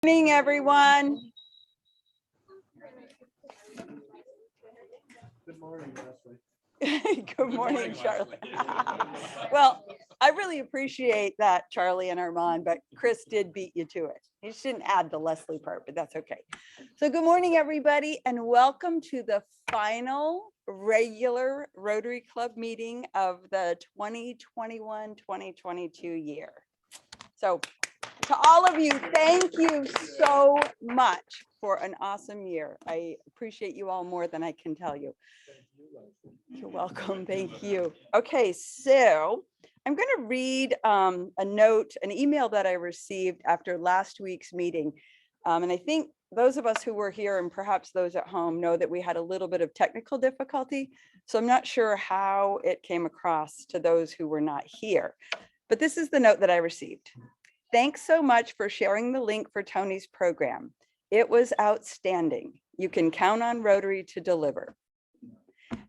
Good morning, everyone. Good morning, Leslie. Good morning, Charlie. Well, I really appreciate that, Charlie and Armand, but Chris did beat you to it. You shouldn't add the Leslie part, but that's okay. So good morning, everybody, and welcome to the final regular Rotary Club meeting of the 2021-2022 year. So to all of you, thank you so much for an awesome year. I appreciate you all more than I can tell you. You're welcome. Thank you. Okay, so I'm going to read an email that I received after last week's meeting. And I think those of us who were here and perhaps those at home know that we had a little bit of technical difficulty. So I'm not sure how it came across to those who were not here. But this is the note that I received. Thanks so much for sharing the link for Tony's program. It was outstanding. You can count on Rotary to deliver.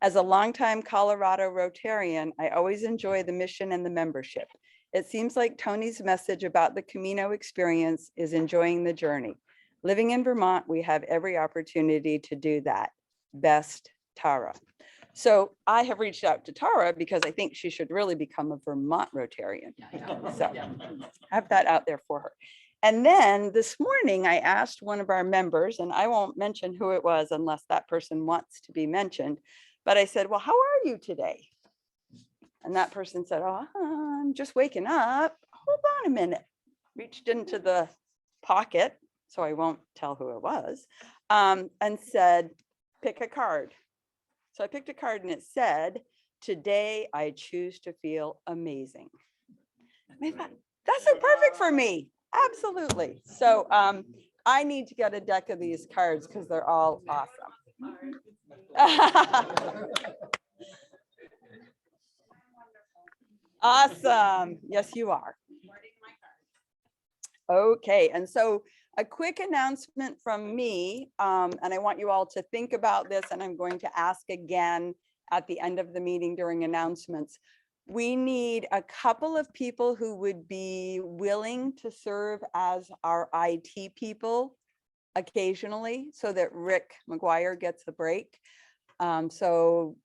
As a longtime Colorado Rotarian, I always enjoy the mission and the membership. It seems like Tony's message about the Camino experience is enjoying the journey. Living in Vermont, we have every opportunity to do that. Best, Tara. So I have reached out to Tara because I think she should really become a Vermont Rotarian. So have that out there for her. And then this morning I asked one of our members, and I won't mention who it was unless that person wants to be mentioned, but I said, well, how are you today? And that person said, oh, I'm just waking up. Hold on a minute. Reached into the pocket, so I won't tell who it was, and said, pick a card. So I picked a card and it said, today I choose to feel amazing. And I thought, that's so perfect for me. Absolutely. So I need to get a deck of these cards because they're all awesome. Awesome. Yes, you are. Okay. And so a quick announcement from me, and I want you all to think about this, and I'm going to ask again at the end of the meeting during announcements. We need a couple of people who would be willing to serve as our IT people occasionally so that Rick McGuire gets a break. So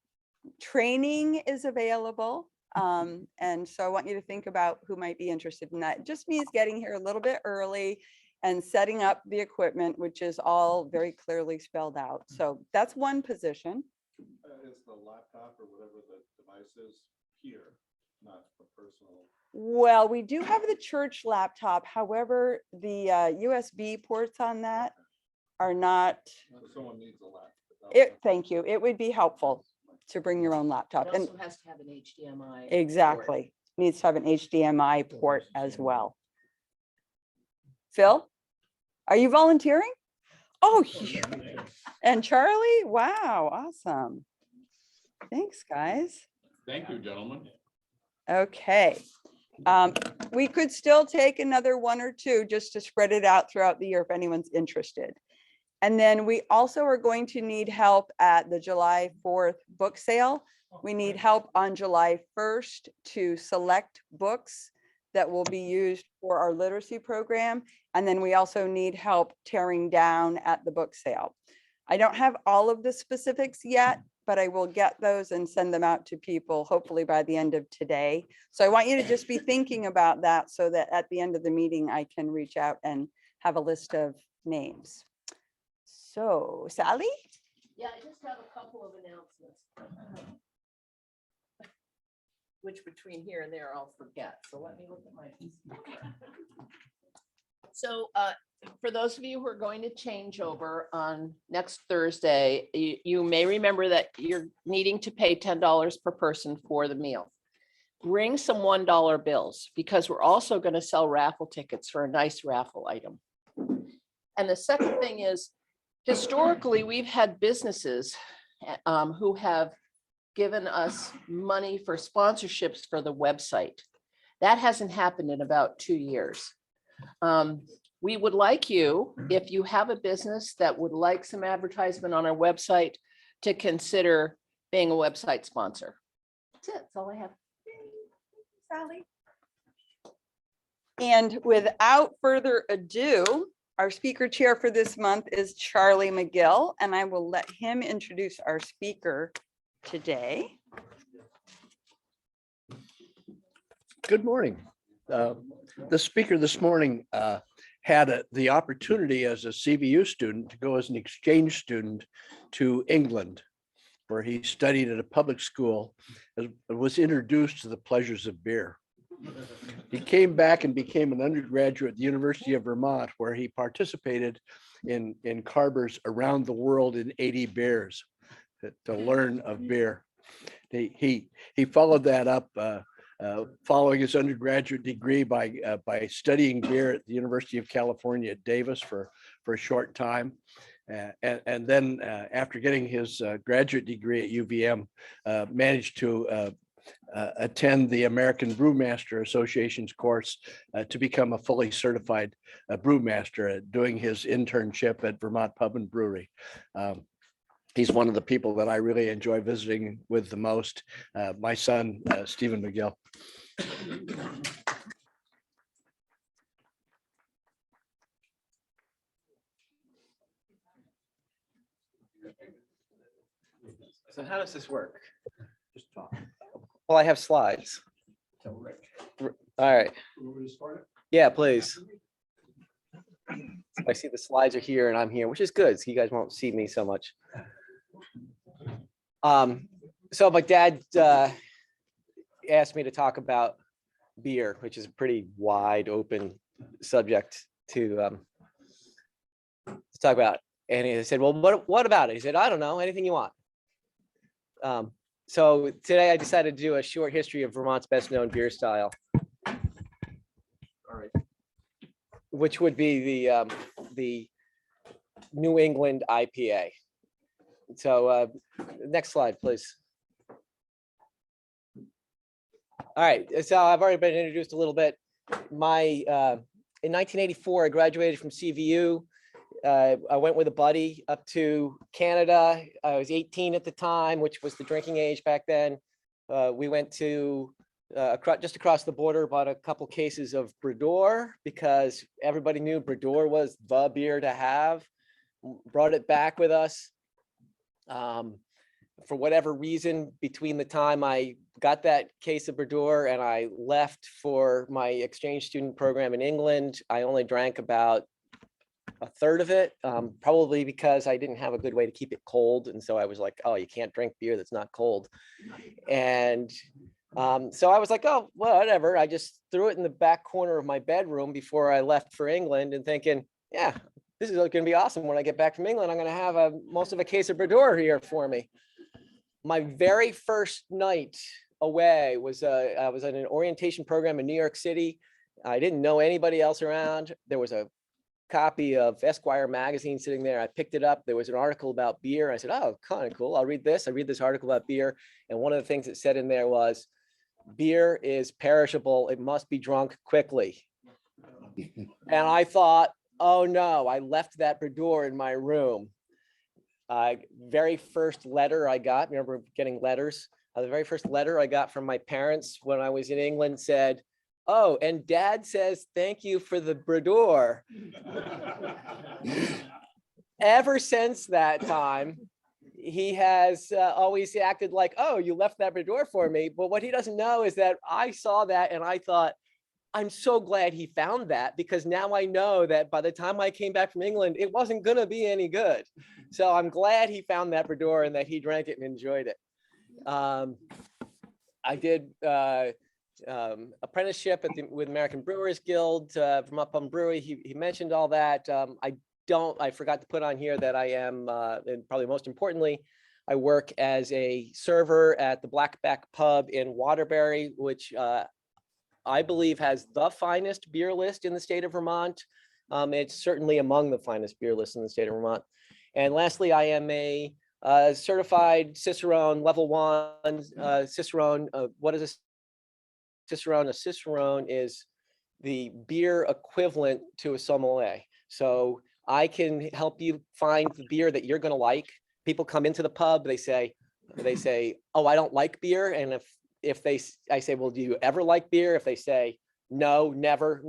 training is available. And so I want you to think about who might be interested in that. It just means getting here a little bit early and setting up the equipment, which is all very clearly spelled out. So that's one position. Is the laptop or whatever the device is here, not for personal? Well, we do have the church laptop. However, the USB ports on that are not. So someone needs a laptop. Thank you. It would be helpful to bring your own laptop. It also has to have an HDMI. Exactly. Needs to have an HDMI port as well. Phil, are you volunteering? Oh, and Charlie? Wow, awesome. Thanks, guys. Thank you, gentlemen. Okay. We could still take another one or two just to spread it out throughout the year if anyone's interested. And then we also are going to need help at the July 4th book sale. We need help on July 1st to select books that will be used for our literacy program. And then we also need help tearing down at the book sale. I don't have all of the specifics yet, but I will get those and send them out to people hopefully by the end of today. So I want you to just be thinking about that so that at the end of the meeting, I can reach out and have a list of names. So Sally? Yeah, I just have a couple of announcements. Which between here and there I'll forget. So let me look at my piece of paper. So for those of you who are going to change over on next Thursday, you may remember that you're needing to pay $10 per person for the meal. Bring some $1 bills because we're also going to sell raffle tickets for a nice raffle item. And the second thing is, historically, we've had businesses who have given us money for sponsorships for the website. That hasn't happened in about 2 years. We would like you, if you have a business that would like some advertisement on our website, to consider being a website sponsor. That's it. That's all I have. Sally. And without further ado, Our speaker chair for this month is Charlie Magill, and I will let him introduce our speaker today. Good morning. The speaker this morning had the opportunity as a CVU student to go as an exchange student to England, where he studied at a public school and was introduced to the pleasures of beer. He came back and became an undergraduate at the University of Vermont, where he participated in Carver's Around the World in 80 Beers to learn of beer. He followed that up following his undergraduate degree by studying beer at the University of California at Davis for a short time. And then after getting his graduate degree at UVM, managed to attend the American Brewmaster Association's course to become a fully certified brewmaster, doing his internship at Vermont Pub and Brewery. He's one of the people that I really enjoy visiting with the most. My son, Stephen Magill. So how does this work? Just talk. Well, I have slides. Tell Rick. All right. You want me to start it? Yeah, please. I see the slides are here and I'm here, which is good. So you guys won't see me so much. So my dad asked me to talk about beer, which is a pretty wide open subject to talk about. And he said, well, what about it? He said, I don't know, anything you want. So today I decided to do a short history of Vermont's best known beer style. All right. Which would be the New England IPA. So next slide, please. All right, so I've already been introduced a little bit. In 1984, I graduated from CVU. I went with a buddy up to Canada. I was 18 at the time, which was the drinking age back then. We went to just across the border, bought a couple cases of brewer because everybody knew brewer was the beer to have. Brought it back with us. For whatever reason, between the time I got that case of brewer and I left for my exchange student program in England, I only drank about a third of it, probably because I didn't have a good way to keep it cold. And so I was like, oh, you can't drink beer that's not cold. And so I was like, oh, well, whatever. I just threw it in the back corner of my bedroom before I left for England and thinking, yeah, this is going to be awesome. When I get back from England, I'm going to have most of a case of brewer here for me. My very first night away was I was at an orientation program in New York City. I didn't know anybody else around. There was a copy of Esquire magazine sitting there. I picked it up. There was an article about beer. I said, oh, kind of cool. I'll read this. I read this article about beer. And one of the things it said in there was, beer is perishable. It must be drunk quickly. And I thought, oh no, I left that brewer in my room. Very first letter I got, remember getting letters? The very first letter I got from my parents when I was in England said, oh, and dad says, thank you for the brewer. Ever since that time, he has always acted like, oh, you left that brewer for me. But what he doesn't know is that I saw that and I thought, I'm so glad he found that, because now I know that by the time I came back from England, it wasn't going to be any good. So I'm glad he found that brewer and that he drank it and enjoyed it. I did apprenticeship with American Brewers Guild, Vermont Pub and Brewery. He mentioned all that. I forgot to put on here that I am, and probably most importantly, I work as a server at the Blackback Pub in Waterbury, which I believe has the finest beer list in the state of Vermont. It's certainly among the finest beer lists in the state of Vermont. And lastly, I am a certified Cicerone level 1 Cicerone. What is a Cicerone? A Cicerone is the beer equivalent to a sommelier. So I can help you find the beer that you're going to like. People come into the pub, they say, oh, I don't like beer. And I say, well, do you ever like beer? If they say, no, never,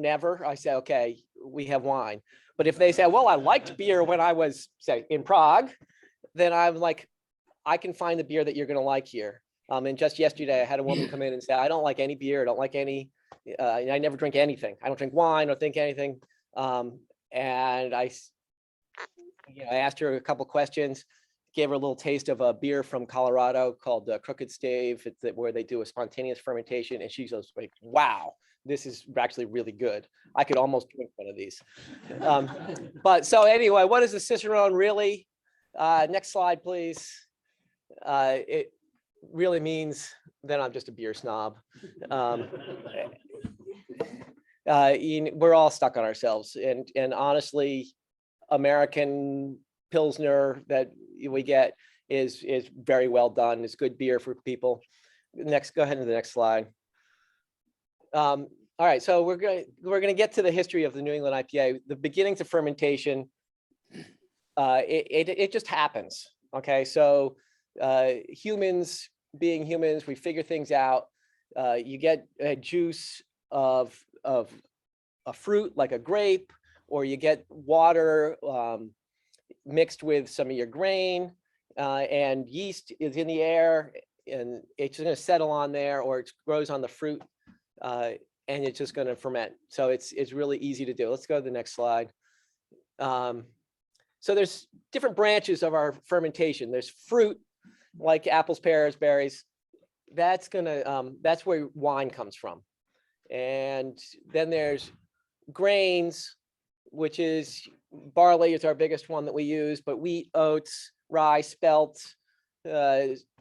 I say, okay, we have wine. But if they say, well, I liked beer when I was, say, in Prague, then I'm like, I can find the beer that you're going to like here. And just yesterday, I had a woman come in and say, I don't like any beer. I don't like any, I never drink anything. I don't drink wine or think anything. And I asked her a couple questions, gave her a little taste of a beer from Colorado called Crooked Stave, where they do a spontaneous fermentation. And she goes like, wow, this is actually really good. I could almost drink one of these. But so anyway, what is the Cicerone really? Next slide, please. It really means that I'm just a beer snob. We're all stuck on ourselves. And honestly, American Pilsner that we get is very well done. It's good beer for people. Next, go ahead to the next slide. All right, so we're going to get to the history of the New England IPA. The beginnings of fermentation, it just happens. Okay, so humans being humans, we figure things out. You get a juice of a fruit like a grape, or you get water mixed with some of your grain, and yeast is in the air, and it's going to settle on there, or it grows on the fruit, and it's just going to ferment. So it's really easy to do. Let's go to the next slide. So there's different branches of our fermentation. There's fruit like apples, pears, berries. That's where wine comes from. And then there's grains, which is barley is our biggest one that we use, but wheat, oats, rye, spelt,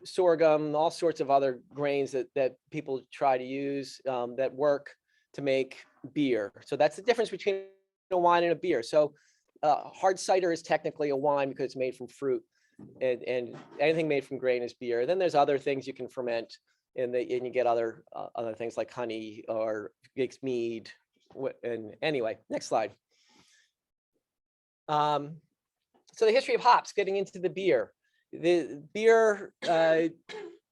sorghum, all sorts of other grains that people try to use that work to make beer. So that's the difference between a wine and a beer. So hard cider is technically a wine because it's made from fruit, and anything made from grain is beer. Then there's other things you can ferment, and you get other things like honey or makes mead. And anyway, next slide. So the history of hops, getting into the beer. The beer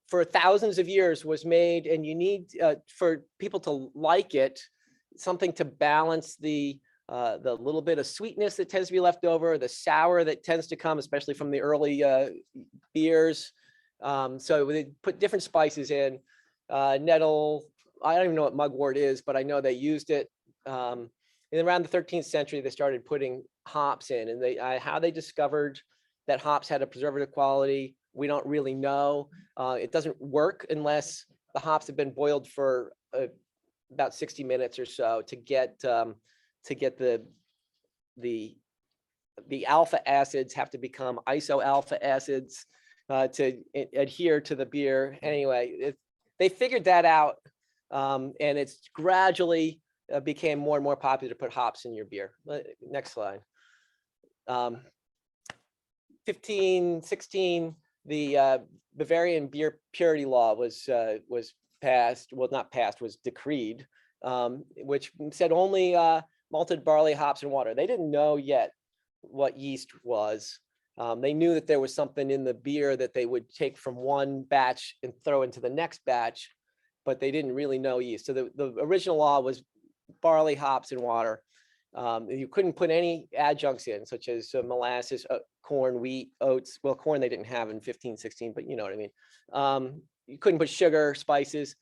for thousands of years was made, and you need for people to like it, something to balance the little bit of sweetness that tends to be left over, the sour that tends to come, especially from the early beers. So they put different spices in, nettle. I don't even know what mugwort is, but I know they used it. And around the 13th century, they started putting hops in, and how they discovered that hops had a preservative quality, we don't really know. It doesn't work unless the hops have been boiled for about 60 minutes or so to get the alpha acids have to become iso-alpha acids to adhere to the beer. Anyway, they figured that out, and it's gradually became more and more popular to put hops in your beer. Next slide. 1516, the Bavarian beer purity law was passed. Well, not passed, was decreed, which said only malted barley, hops, and water. They didn't know yet what yeast was. They knew that there was something in the beer that they would take from one batch and throw into the next batch, but they didn't really know yeast. So the original law was barley, hops, and water. You couldn't put any adjuncts in, such as molasses, corn, wheat, oats. Well, corn they didn't have in 1516, but you know what I mean. You couldn't put sugar, spices.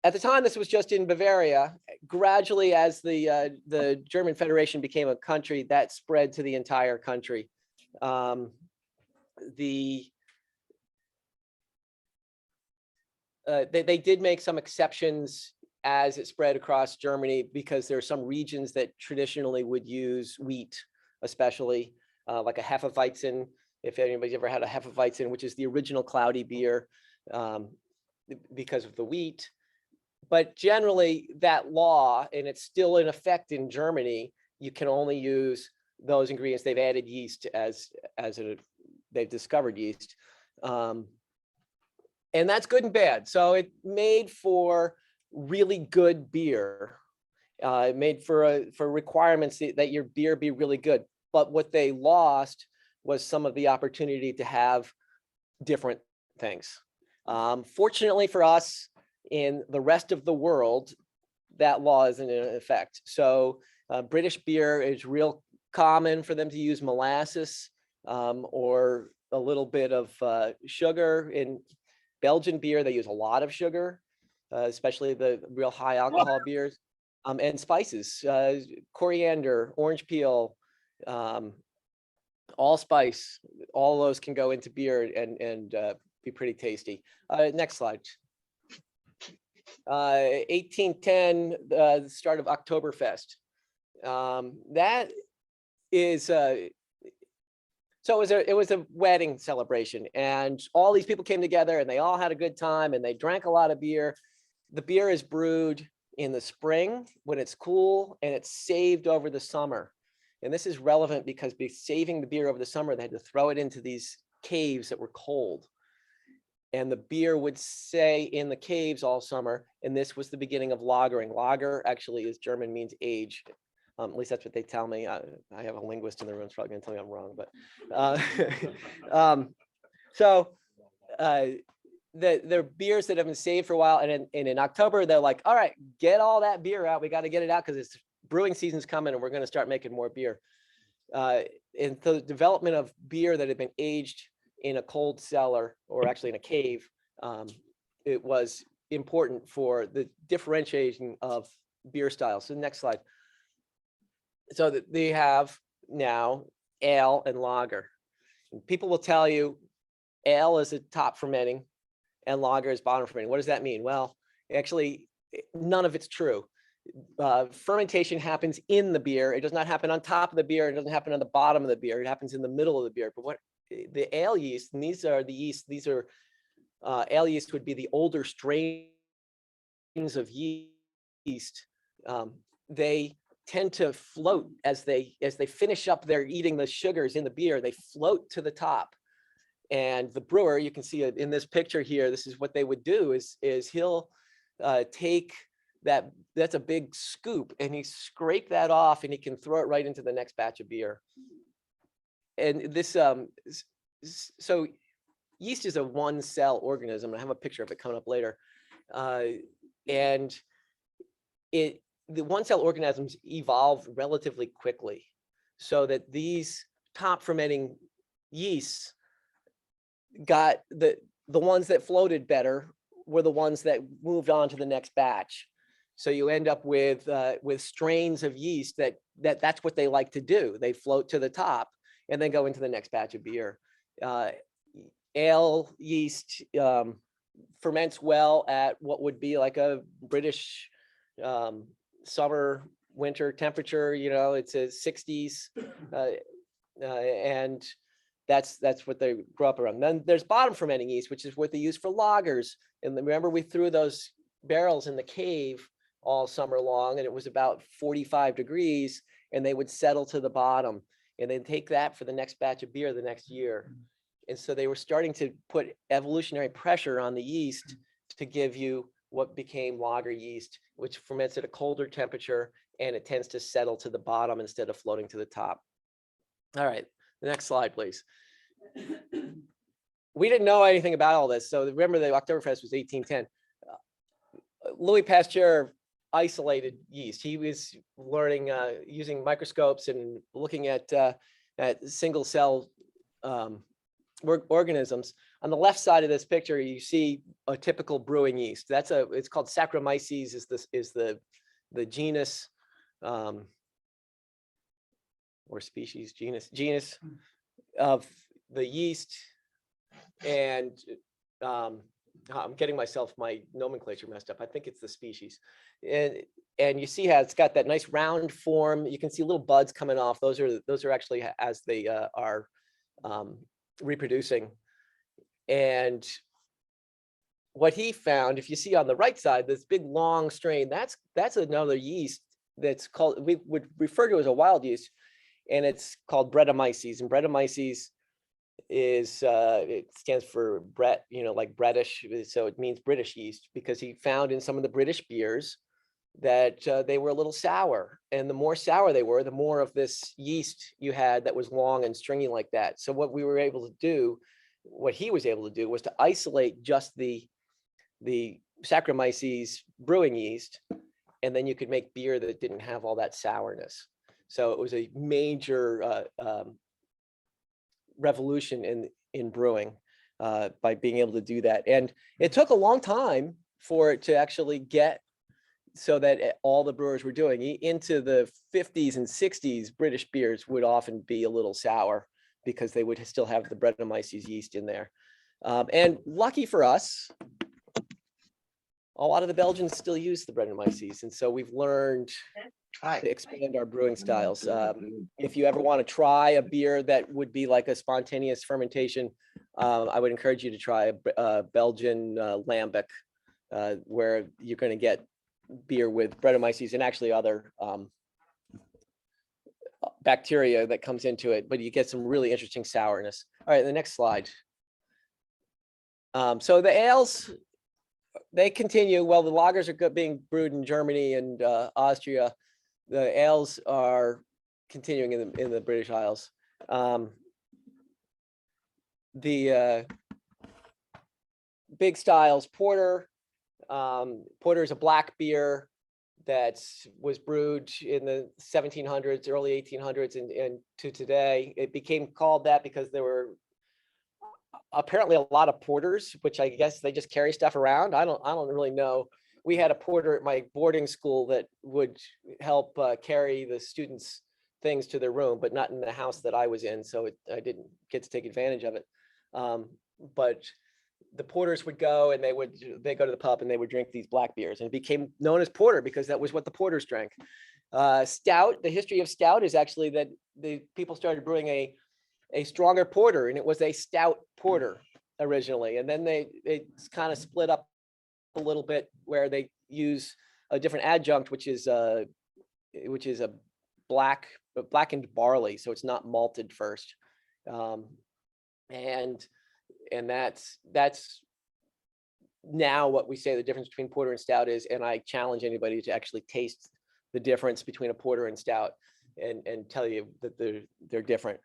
At the time, this was just in Bavaria. Gradually, as the German Federation became a country, that spread to the entire country. They did make some exceptions as it spread across Germany, because there are some regions that traditionally would use wheat, especially like a Hefeweizen. If anybody's ever had a Hefeweizen, which is the original cloudy beer, because of the wheat. But generally, that law, and it's still in effect in Germany, you can only use those ingredients. They've added yeast they've discovered yeast, and that's good and bad. So it made for really good beer, made for requirements that your beer be really good. But what they lost was some of the opportunity to have different things. Fortunately for us, in the rest of the world, that law isn't in effect. So British beer is real common for them to use molasses or a little bit of sugar. In Belgian beer, they use a lot of sugar, especially the real high alcohol beers, and spices, coriander, orange peel, allspice. All those can go into beer and be pretty tasty. Next slide. 1810, the start of Oktoberfest. That is so it was a wedding celebration, and all these people came together and they all had a good time and they drank a lot of beer. The beer is brewed in the spring when it's cool, and it's saved over the summer. And this is relevant because saving the beer over the summer, they had to throw it into these caves that were cold. And the beer would stay in the caves all summer. And this was the beginning of lagering. Lager actually is German, means age. At least that's what they tell me. I have a linguist in the room, it's probably gonna tell me I'm wrong, but they're beers that have been saved for a while. And in October, they're like, all right, get all that beer out. We got to get it out because it's brewing season's coming and we're going to start making more beer. And the development of beer that had been aged in a cold cellar, or actually in a cave, it was important for the differentiation of beer styles. So next slide. So that they have now ale and lager. And people will tell you ale is a top fermenting and lager is bottom fermenting. What does that mean? Well, actually, none of it's true. Fermentation happens in the beer. It does not happen on top of the beer. It doesn't happen on the bottom of the beer. It happens in the middle of the beer. But what the ale yeast, and these are the yeast, these are ale yeast would be the older strains of yeast. They tend to float as they finish up their eating the sugars in the beer. They float to the top. And the brewer, you can see it in this picture here, this is what they would do is he'll take that's a big scoop, and he scrape that off and he can throw it right into the next batch of beer. And this, so yeast is a one cell organism. I have a picture of it coming up later. And the one cell organisms evolve relatively quickly, so that these top fermenting yeasts got the ones that floated better were the ones that moved on to the next batch. So you end up with strains of yeast that's what they like to do. They float to the top and then go into the next batch of beer. Ale yeast ferments well at what would be like a British summer, winter temperature. You know, it's a 60s, and that's what they grew up around. Then there's bottom fermenting yeast, which is what they use for lagers. And remember, we threw those barrels in the cave all summer long, and it was about 45 degrees, and they would settle to the bottom, and they'd take that for the next batch of beer the next year. And so they were starting to put evolutionary pressure on the yeast to give you what became lager yeast, which ferments at a colder temperature, and it tends to settle to the bottom instead of floating to the top. All right, the next slide, please. We didn't know anything about all this. So remember, the Oktoberfest was 1810. Louis Pasteur isolated yeast. He was learning using microscopes and looking at single cell organisms. On the left side of this picture, you see a typical brewing yeast. It's called Saccharomyces is the genus or species, genus of the yeast. And I'm getting my nomenclature messed up. I think it's the species. And you see how it's got that nice round form. You can see little buds coming off. Those are actually as they are reproducing. And what he found, if you see on the right side, this big long strain, that's another yeast that's called, we would refer to as a wild yeast, and it's called Brettanomyces. And Brettanomyces is it stands for Brett, like British, so it means British yeast, because he found in some of the British beers that they were a little sour, and the more sour they were, the more of this yeast you had that was long and stringy like that. So what he was able to do was to isolate just the Saccharomyces brewing yeast and then you could make beer that didn't have all that sourness. So it was a major revolution in brewing by being able to do that. And it took a long time for it to actually get so that all the brewers were doing. Into the 50s and 60s, British beers would often be a little sour because they would still have the Brettanomyces yeast in there. And lucky for us, a lot of the Belgians still use the Brettanomyces. And so we've learned to expand our brewing styles. If you ever want to try a beer that would be like a spontaneous fermentation, I would encourage you to try a Belgian lambic, where you're going to get beer with Brettanomyces and actually other bacteria that comes into it, but you get some really interesting sourness. All right, the next slide. So the ales, they continue. Well, the lagers are being brewed in Germany and Austria. The ales are continuing in the British Isles. The big styles, porter. Porter is a black beer that was brewed in the 1700s, early 1800s, and to today. It became called that because there were apparently a lot of porters, which I guess they just carry stuff around. I don't really know. We had a porter at my boarding school that would help carry the students' things to their room, but not in the house that I was in, so I didn't get to take advantage of it. But the porters would go and they go to the pub and they would drink these black beers, and it became known as porter because that was what the porters drank. Stout, the history of stout is actually that the people started brewing a stronger porter, and it was a stout porter originally, and then it's kind of split up a little bit where they use a different adjunct, which is a blackened barley, so it's not malted first, and that's now what we say the difference between porter and stout is. And I challenge anybody to actually taste the difference between a porter and stout and tell you that they're different.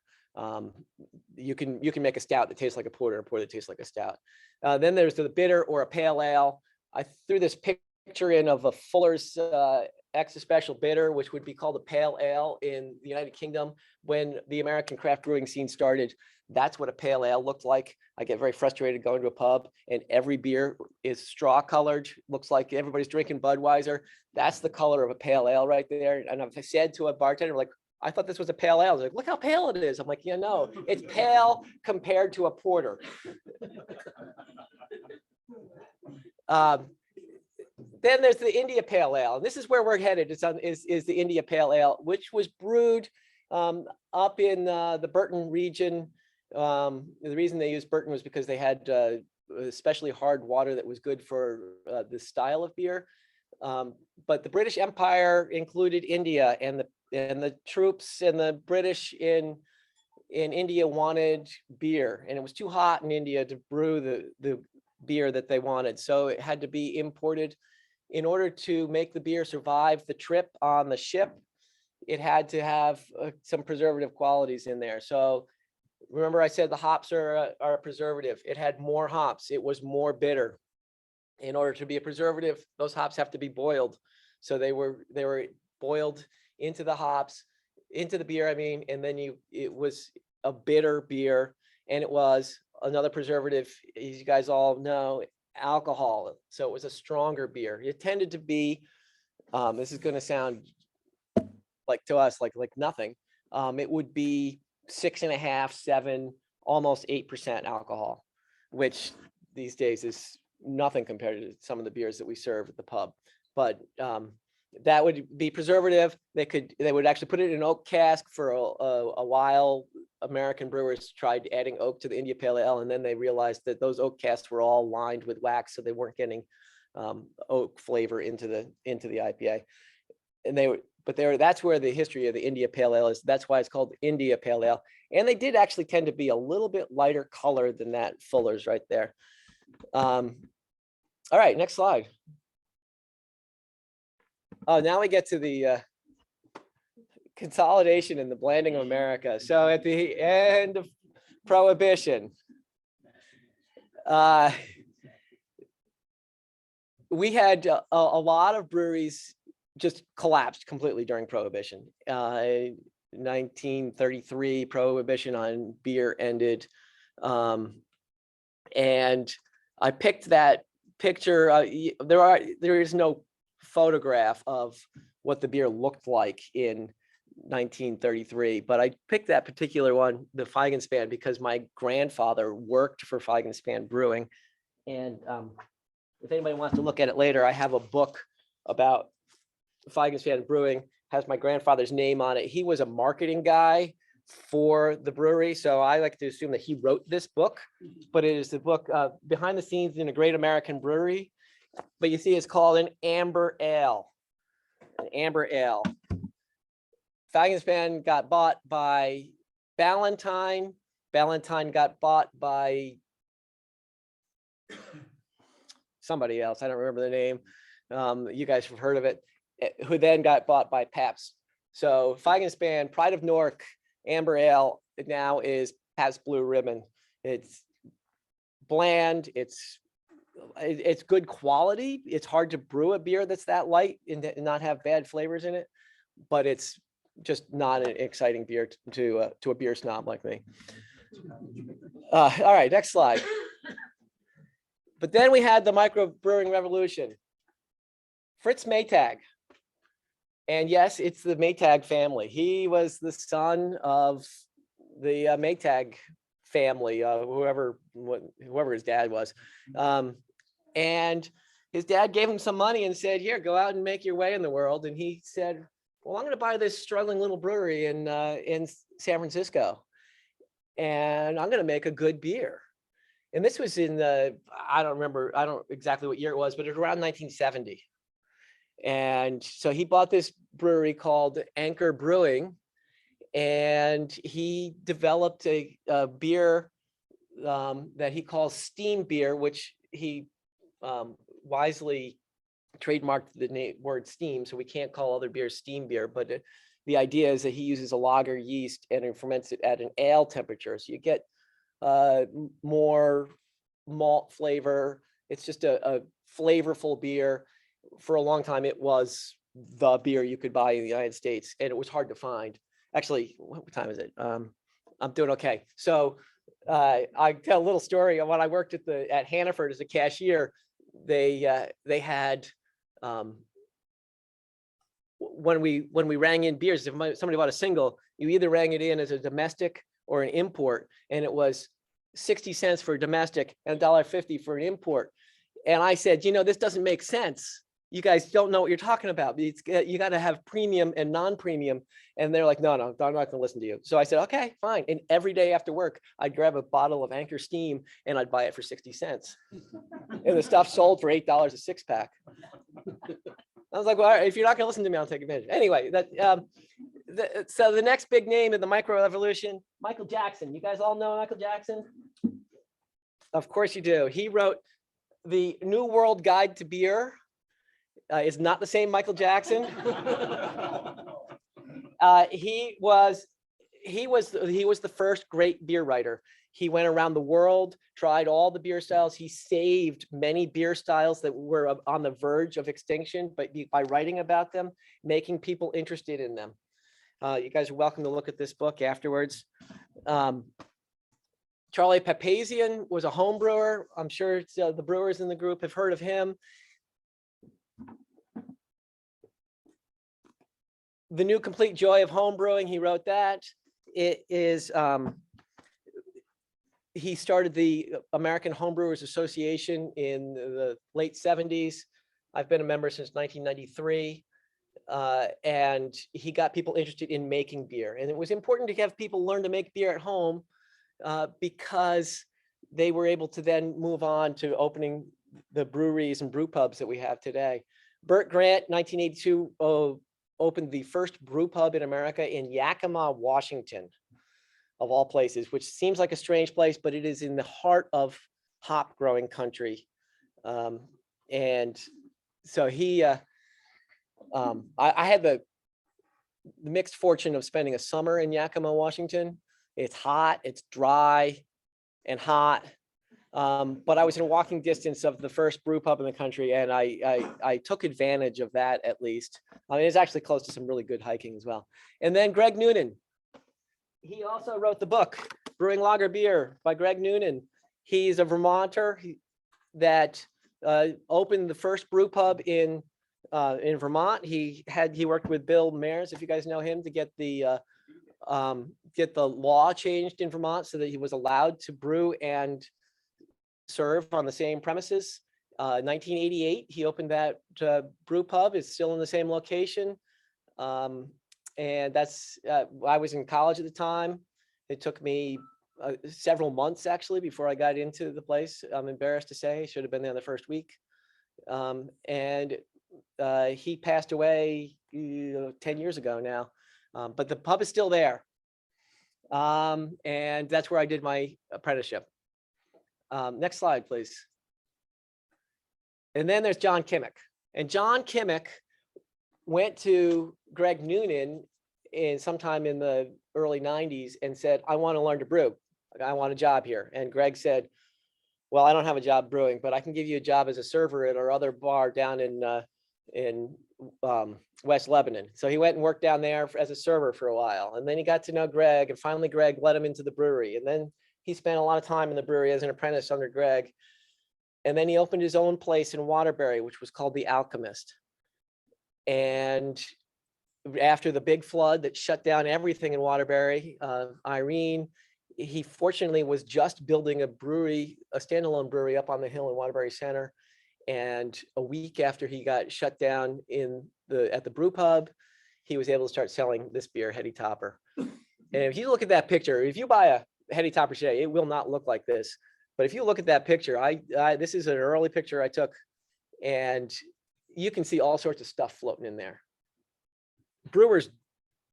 You can make a stout that tastes like a porter and a porter that tastes like a stout. Then there's the bitter or a pale ale. I threw this picture in of a Fuller's extra special bitter, which would be called a pale ale in the United Kingdom. When the American craft brewing scene started, that's what a pale ale looked like. I get very frustrated going to a pub and every beer is straw colored, looks like everybody's drinking Budweiser. That's the color of a pale ale right there. And I've said to a bartender, like, I thought this was a pale ale. Like, look how pale it is. I'm like, yeah, no, it's pale compared to a porter. Then there's the India Pale Ale. And this is where we're headed. Is the India Pale Ale, which was brewed up in the Burton region. The reason they used Burton was because they had especially hard water that was good for this style of beer. But the British Empire included India, and the troops and the British in India wanted beer, and it was too hot in India to brew the beer that they wanted. So it had to be imported. In order to make the beer survive the trip on the ship, it had to have some preservative qualities in there. So remember I said the hops are a preservative. It had more hops. It was more bitter. In order to be a preservative, those hops have to be boiled. So they were boiled into the hops, into the beer, I mean, and then it was a bitter beer, and it was another preservative, as you guys all know, alcohol. So it was a stronger beer. It tended to be, this is going to sound like to us like nothing. It would be 6.5, 7, almost 8% alcohol, which these days is nothing compared to some of the beers that we serve at the pub. But that would be preservative. They would actually put it in an oak cask for a while. American brewers tried adding oak to the India Pale Ale, and then they realized that those oak casks were all lined with wax, so they weren't getting oak flavor into the IPA. And that's where the history of the India Pale Ale is. That's why it's called India Pale Ale. And they did actually tend to be a little bit lighter color than that Fuller's right there. All right, next slide. Oh, now we get to the consolidation and the blending of America. So at the end of Prohibition, we had a lot of breweries just collapsed completely during Prohibition. 1933 Prohibition on beer ended. And I picked that picture. There is no photograph of what the beer looked like in 1933, but I picked that particular one, the Feigenspan, because my grandfather worked for Feigenspan Brewing. And if anybody wants to look at it later, I have a book about Feigenspan Brewing, has my grandfather's name on it. He was a marketing guy for the brewery, so I like to assume that he wrote this book, but it is the book Behind the Scenes in a Great American Brewery. But you see it's called an amber ale. An amber ale. Feigenspan got bought by Ballantine. Ballantine got bought by somebody else. I don't remember the name. You guys have heard of it. Who then got bought by Pabst. So Feigenspan, Pride of Newark, amber ale now is Pabst Blue Ribbon. It's bland. It's good quality. It's hard to brew a beer that's that light and not have bad flavors in it, but it's just not an exciting beer to a beer snob like me. All right, next slide. But then we had the microbrewing revolution. Fritz Maytag. And yes, it's the Maytag family. He was the son of the Maytag family, whoever his dad was. And his dad gave him some money and said, here, go out and make your way in the world. And he said, well, I'm going to buy this struggling little brewery in San Francisco. And I'm going to make a good beer. And this was in I don't exactly what year it was, but it was around 1970. And so he bought this brewery called Anchor Brewing, and he developed a beer that he calls steam beer, which he wisely trademarked the word steam, so we can't call other beers steam beer. But the idea is that he uses a lager yeast and it ferments it at an ale temperature, so you get more malt flavor. It's just a flavorful beer. For a long time, it was the beer you could buy in the United States, and it was hard to find. Actually, what time is it? I'm doing okay. So I tell a little story of when I worked at Hannaford as a cashier. They had when we rang in beers, if somebody bought a single, you either rang it in as a domestic or an import, and it was 60 cents for a domestic and $1.50 for an import. And I said, this doesn't make sense. You guys don't know what you're talking about. You got to have premium and non-premium. And they're like, no, I'm not going to listen to you. So I said, okay, fine. And every day after work, I'd grab a bottle of Anchor Steam and I'd buy it for 60 cents. And the stuff sold for $8 a 6-pack. I was like, well, all right, if you're not going to listen to me, I'll take advantage. Anyway, so the next big name in the micro revolution, Michael Jackson. You guys all know Michael Jackson? Of course you do. He wrote the New World Guide to Beer. It's not the same Michael Jackson. He was the first great beer writer. He went around the world, tried all the beer styles. He saved many beer styles that were on the verge of extinction, but by writing about them, making people interested in them. You guys are welcome to look at this book afterwards. Charlie Papazian was a home brewer. I'm sure the brewers in the group have heard of him. The New Complete Joy of Home Brewing, he wrote that. It is, he started the American Homebrewers Association in the late 70s. I've been a member since 1993. And he got people interested in making beer. And it was important to have people learn to make beer at home because they were able to then move on to opening the breweries and brew pubs that we have today. Burt Grant, 1982, opened the first brew pub in America in Yakima, Washington, of all places, which seems like a strange place, but it is in the heart of hop growing country. And so he, I had the mixed fortune of spending a summer in Yakima, Washington. It's hot, it's dry and hot. But I was in walking distance of the first brew pub in the country, and I took advantage of that at least. I mean, it's actually close to some really good hiking as well. And then Greg Noonan, he also wrote the book, Brewing Lager Beer by Greg Noonan. He's a Vermonter that opened the first brew pub in Vermont. He worked with Bill Mayers, if you guys know him, to get the law changed in Vermont so that he was allowed to brew and serve on the same premises. 1988, he opened that brew pub. It's still in the same location. And that's, I was in college at the time. It took me several months actually before I got into the place. I'm embarrassed to say, should have been there the first week. And he passed away 10 years ago now, but the pub is still there. And that's where I did my apprenticeship. Next slide, please. And then there's John Kimmick. And John Kimmick went to Greg Noonan sometime in the early 90s and said, I want to learn to brew. I want a job here. And Greg said, well, I don't have a job brewing, but I can give you a job as a server at our other bar down in West Lebanon. So he went and worked down there as a server for a while. And then he got to know Greg, and finally Greg let him into the brewery. And then he spent a lot of time in the brewery as an apprentice under Greg. And then he opened his own place in Waterbury, which was called The Alchemist. And after the big flood that shut down everything in Waterbury, Irene, he fortunately was just building a brewery, a standalone brewery up on the hill in Waterbury Center. And a week after he got shut down at the brew pub, he was able to start selling this beer, Heady Topper. And if you look at that picture, if you buy a Heady Topper today, it will not look like this. But if you look at that picture, this is an early picture I took, and you can see all sorts of stuff floating in there. Brewers,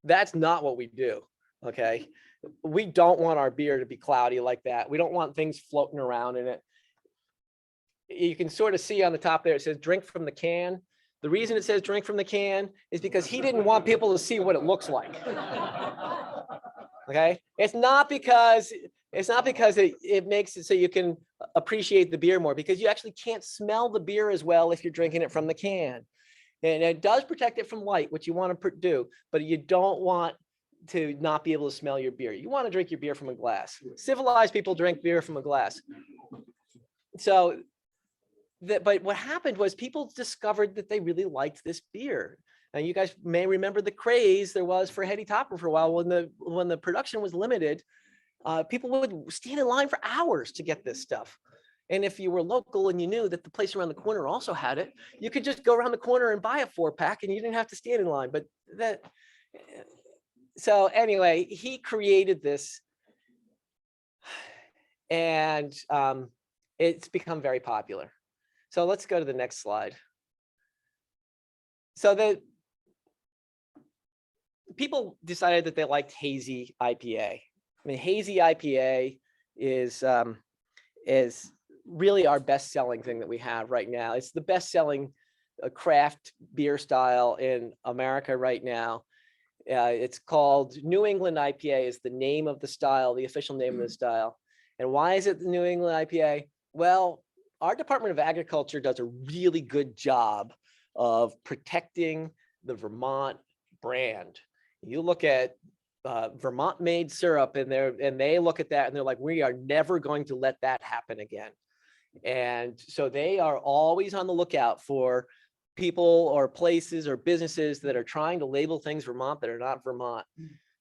that's not what we do, okay? We don't want our beer to be cloudy like that. We don't want things floating around in it. You can sort of see on the top there, it says drink from the can. The reason it says drink from the can is because he didn't want people to see what it looks like. Okay, it's not because it makes it so you can appreciate the beer more, because you actually can't smell the beer as well if you're drinking it from the can. And it does protect it from light, which you want to do, but you don't want to not be able to smell your beer. You want to drink your beer from a glass. Civilized people drink beer from a glass. So, but what happened was people discovered that they really liked this beer. Now, you guys may remember the craze there was for Heady Topper for a while when the production was limited. People would stand in line for hours to get this stuff. And if you were local and you knew that the place around the corner also had it, you could just go around the corner and buy a 4-pack and you didn't have to stand in line. But so anyway, he created this, and it's become very popular. So let's go to the next slide. So the people decided that they liked hazy IPA. I mean, hazy IPA is really our best-selling thing that we have right now. It's the best-selling craft beer style in America right now. It's called New England IPA is the name of the style, the official name of the style. And why is it the New England IPA? Well, our Department of Agriculture does a really good job of protecting the Vermont brand. You look at Vermont made syrup and they look at that and they're like, we are never going to let that happen again. And so they are always on the lookout for people or places or businesses that are trying to label things Vermont that are not Vermont.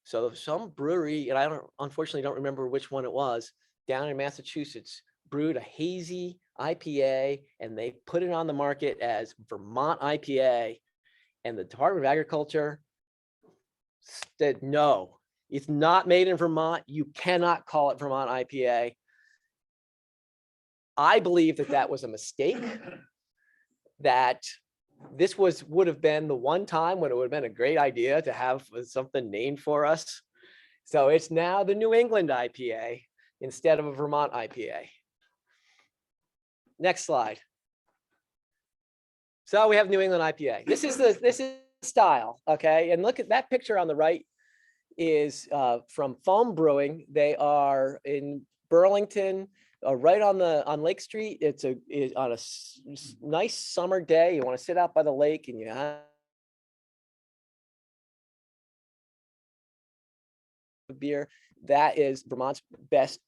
So some brewery, and unfortunately don't remember which one it was, down in Massachusetts, brewed a hazy IPA and they put it on the market as Vermont IPA. And the Department of Agriculture said, no, it's not made in Vermont. You cannot call it Vermont IPA. I believe that was a mistake, that this would have been the one time when it would have been a great idea to have something named for us. So it's now the New England IPA instead of a Vermont IPA. Next slide. So we have New England IPA. This is the style, okay? And look at that picture on the right is from Foam Brewing. They are in Burlington. right on Lake Street. It's on a nice summer day. You want to sit out by the lake and you have a beer. That is Vermont's best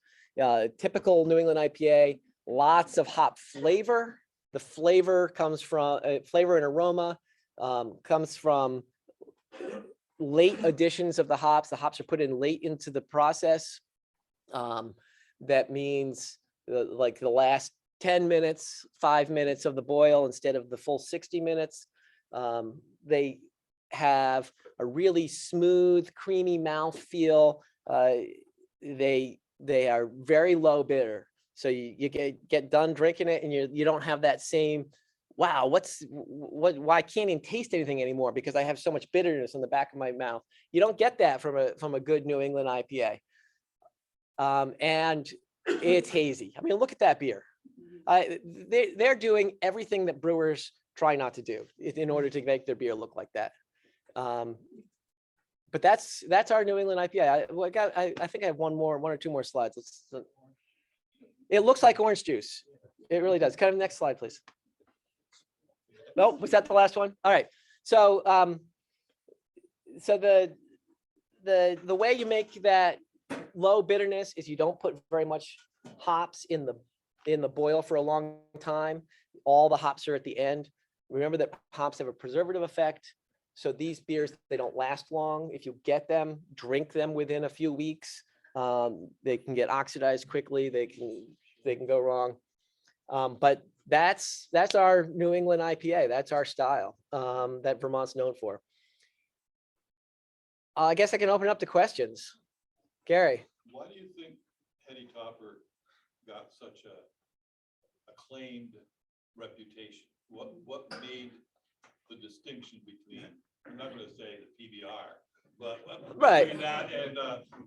typical New England IPA. Lots of hop flavor. The flavor comes from flavor and aroma comes from late additions of the hops. The hops are put in late into the process. That means like the last 10 minutes, 5 minutes of the boil instead of the full 60 minutes. They have a really smooth, creamy mouthfeel. They are very low bitter. So you get done drinking it and you don't have that same, wow, why I can't even taste anything anymore because I have so much bitterness in the back of my mouth. You don't get that from a good New England IPA. And it's hazy. I mean, look at that beer. They're doing everything that brewers try not to do in order to make their beer look like that. But that's our New England IPA. I think I have one or two more slides. It looks like orange juice. It really does. Kind of next slide, please. Nope, was that the last one? All right. So so the way you make that low bitterness is you don't put very much hops in the boil for a long time. All the hops are at the end. Remember that hops have a preservative effect. So these beers, they don't last long. If you get them, drink them within a few weeks. They can get oxidized quickly. They can go wrong. But that's our New England IPA. That's our style that Vermont's known for. I guess I can open it up to questions. Gary. Why do you think Hetty Topper got such a acclaimed reputation? What made the distinction between, I'm not going to say the PBR, but Right. between that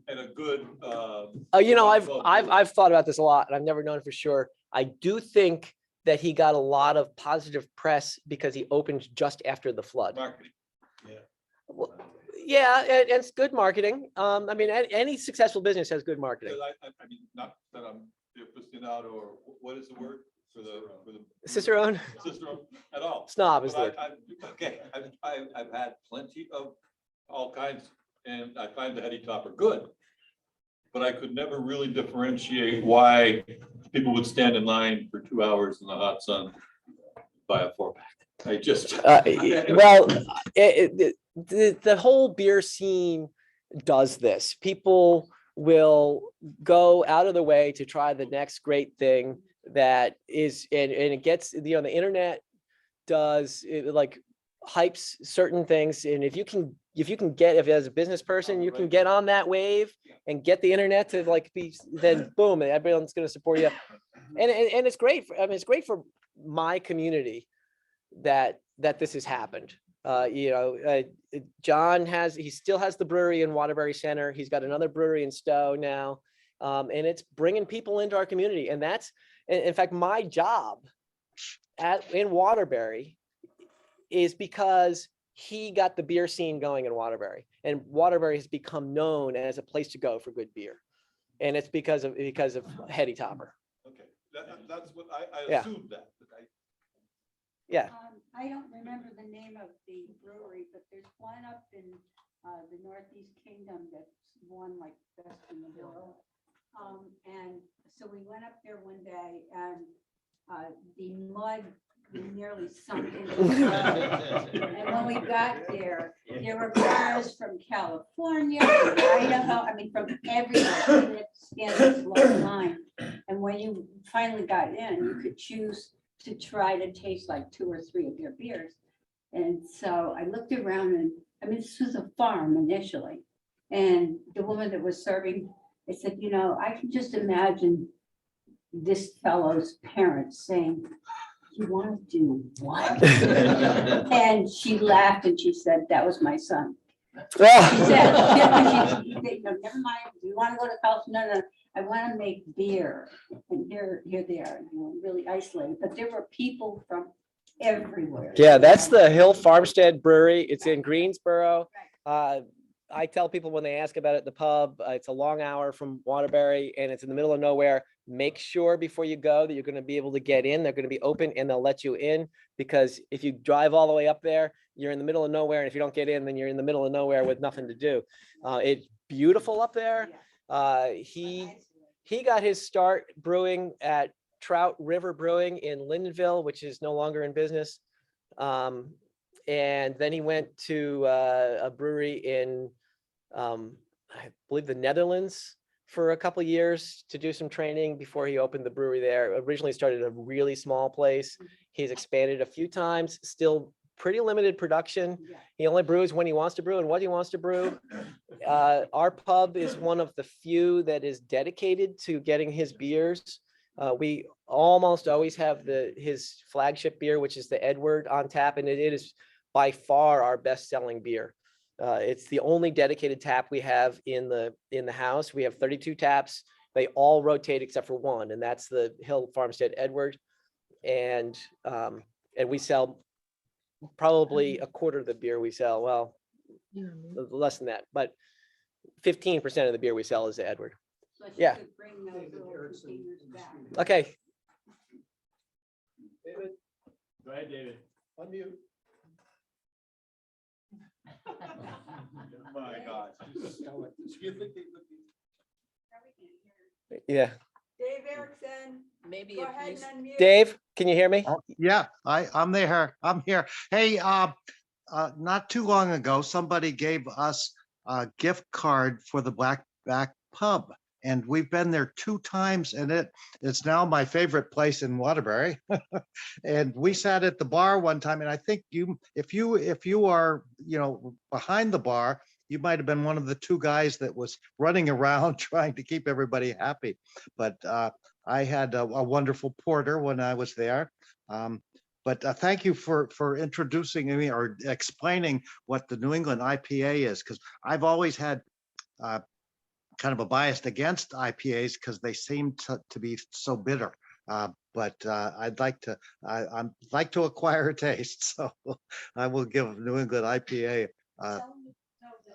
and a good You know, I've thought about this a lot and I've never known for sure. I do think that he got a lot of positive press because he opened just after the flood. marketing. Yeah. Well, yeah, and it's good marketing. I mean, any successful business has good marketing. Because I mean, not that I'm the aficionado or what is the word for the Cicerone? Cicerone at all. Snob is the word. I've had plenty of all kinds, and I find the Hetty Topper good, but I could never really differentiate why people would stand in line for 2 hours in the hot sun by a 4-pack. I just Well, the whole beer scene does this. People will go out of the way to try the next great thing that is, and it gets, you know, the internet does it, like hypes certain things. And if as a business person, you can get on that wave and get the internet to like be, then boom, everyone's going to support you. And it's great. It's great for my community that this has happened. John he still has the brewery in Waterbury Center. He's got another brewery in Stowe now. And it's bringing people into our community. And that's, in fact, my job in Waterbury is because he got the beer scene going in Waterbury, and Waterbury has become known as a place to go for good beer. And it's because of Hetty Topper. okay, that's what I Yeah. assumed that. But Yeah. I don't remember the name of the brewery, but there's one up in the Northeast Kingdom that's won like best in the world. And so we went up there one day and the mud nearly sunk into the mud. And when we got there were brewers from California, from Idaho, I mean, from everywhere, stand this long line. And when you finally got in, you could choose to try to taste like 2 or 3 of their beers. And so I looked around and, I mean, this was a farm initially. And the woman that was serving, I said, you know, I can just imagine this fellow's parents saying, you want to do what? And she laughed and she said, that was my son. She said, no, never mind, you want to go to college? No, I want to make beer. And here they are, you know, really isolated. But there were people from everywhere. Yeah, that's the Hill Farmstead Brewery. It's in Greensboro. I tell people when they ask about it at the pub, it's a long hour from Waterbury and it's in the middle of nowhere. Make sure before you go that you're going to be able to get in. They're going to be open and they'll let you in, because if you drive all the way up there, you're in the middle of nowhere. And if you don't get in, then you're in the middle of nowhere with nothing to do. It's beautiful up there. He got his start brewing at Trout River Brewing in Lyndonville, which is no longer in business. And then he went to a brewery in, I believe, the Netherlands for a couple of years to do some training before he opened the brewery there. Originally started a really small place. He's expanded a few times, still pretty limited production. He only brews when he wants to brew and what he wants to brew. Our pub is one of the few that is dedicated to getting his beers. We almost always have his flagship beer, which is the Edward, on tap, and it is by far our best-selling beer. It's the only dedicated tap we have in the house. We have 32 taps. They all rotate except for one, and that's the Hill Farmstead Edward. And we sell probably a quarter of the beer we sell. Well, less than that, but 15% of the beer we sell is the Edward. So she Yeah. could bring those little containers back. Okay. David, Go ahead, David. unmute. My God. Yeah. Dave Erickson, Maybe go if ahead you and unmute. Dave, can you hear me? Oh, yeah, I'm there. I'm here. Hey, not too long ago, somebody gave us a gift card for the Black Back Pub. And we've been there 2 times and it's now my favorite place in Waterbury. And we sat at the bar one time and I think if you are, behind the bar, you might have been one of the 2 guys that was running around trying to keep everybody happy. But I had a wonderful porter when I was there. But thank you for introducing me or explaining what the New England IPA is, because I've always had kind of a bias against IPAs because they seem to be so bitter. But I'd like to acquire a taste, so I will give New England IPA